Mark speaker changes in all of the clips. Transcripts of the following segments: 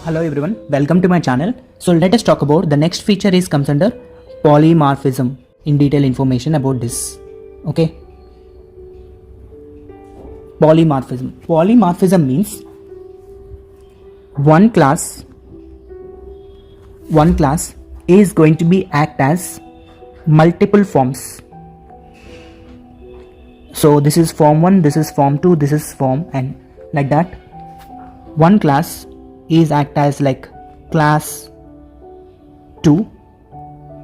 Speaker 1: Hello everyone, welcome to my channel. So let us talk about the next feature is comes under polymorphism. In detail information about this. Okay. Polymorphism. Polymorphism means one class is going to be act as multiple forms. So this is form 1, this is form 2, this is form n, like that. One class is act as like class 2,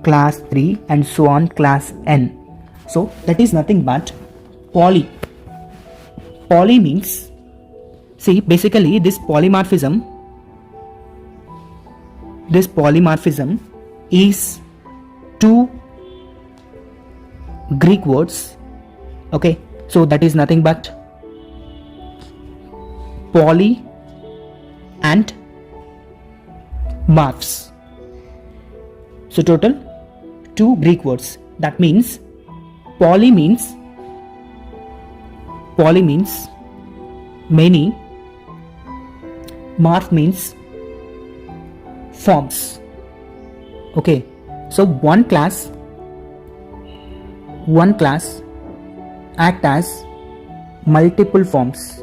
Speaker 1: class 3 and so on, class n. So that is nothing but poly. Poly means, see, basically this polymorphism is two Greek words. Okay, so that is nothing but poly and morphs. So total two Greek words. That means poly means many, morph means forms. Okay, so one class act as multiple forms.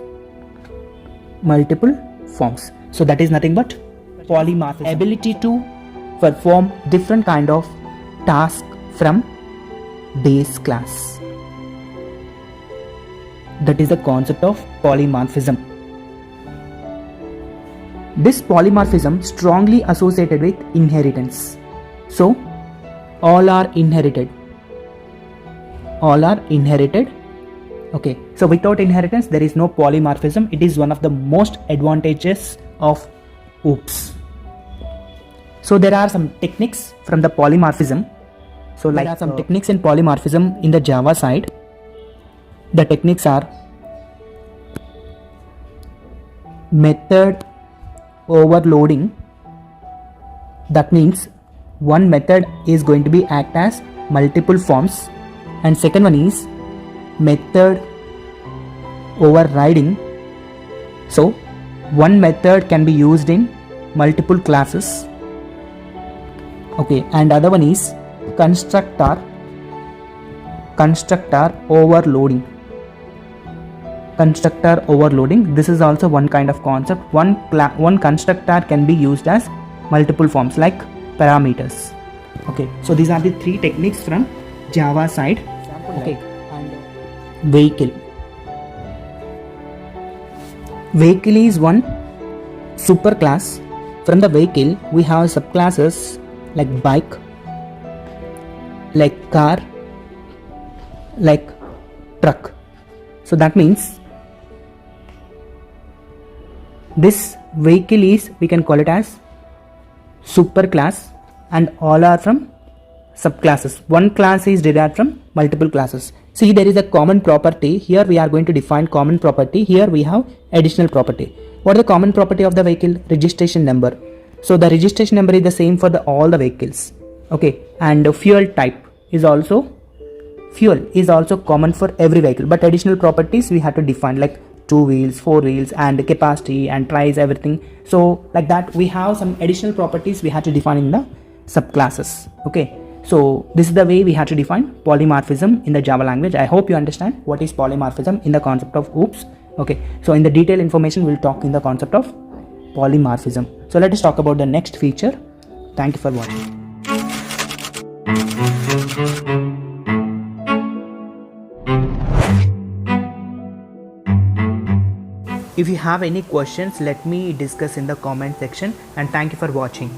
Speaker 1: So that is nothing but polymorphism. Ability to perform different kind of task from base class. That is the concept of polymorphism. This polymorphism strongly associated with inheritance. So all are inherited. Okay, so without inheritance there is no polymorphism. It is one of the most advantages of OOPS. So there are some techniques from the polymorphism. So like there are some techniques in polymorphism in the Java side. The techniques are method overloading. That means one method is going to be act as multiple forms, and second one is method overriding. So one method can be used in multiple classes. Okay, and other one is constructor overloading. This is also one kind of concept. One constructor can be used as multiple forms like parameters. Okay, so these are the three techniques from Java side. Okay, and vehicle is one superclass. From the vehicle we have subclasses like bike, like car, like truck. So that means this vehicle is, we can call it as superclass, and all are from subclasses. One class is derived from multiple classes. See, there is a common property. Here we are going to define common property. Here we have additional property. What is the common property of the vehicle? Registration number. So the registration number is the same for all the vehicles. Okay, and fuel type is also common for every vehicle, but additional properties we have to define like 2 wheels, 4 wheels, and capacity and price, everything. So like that we have some additional properties we have to define in the subclasses. Okay, so this is the way we have to define polymorphism in the Java language. I hope you understand what is polymorphism in the concept of OOPS. Okay, so in the detailed information we'll talk in the concept of polymorphism. So let us talk about the next feature. Thank you for watching. If you have any questions, let me discuss in the comment section, and thank you for watching.